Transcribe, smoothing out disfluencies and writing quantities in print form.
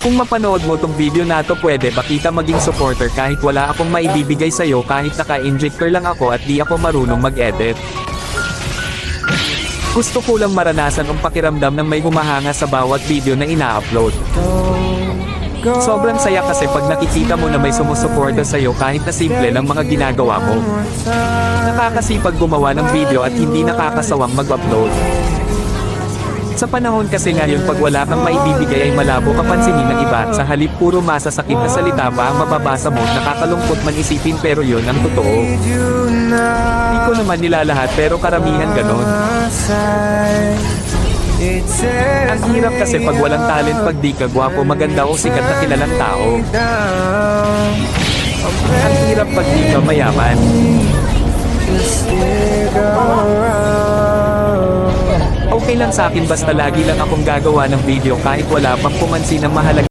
Kung mapanood mo tong video na to, pwede ba kita maging supporter kahit wala akong maibibigay sa'yo, kahit naka-injector lang ako at di ako marunong mag-edit. Gusto ko lang maranasan ang pakiramdam ng may humahanga sa bawat video na ina-upload. Sobrang saya kasi pag nakikita mo na may sumusuporta sa'yo kahit na simple lang mga ginagawa mo. Nakakasipag gumawa ng video at hindi nakakasawang mag-upload. Sa panahon kasi ngayon, pag wala kang maibibigay ay malabo kapansinin ng iba, sa halip puro masasakit na salita pa ang mababasa mo. Nakakalungkot man isipin, pero yun ang totoo. Di ko naman nilalahat, pero karamihan ganon. Ang hirap kasi pag walang talent, pag di ka gwapo, maganda o sikat na kilalang tao. Ang hirap pag di ka mayaman. Okay lang sa akin basta lagi lang akong gagawa ng video kahit wala pang pumansin ng mahalaga.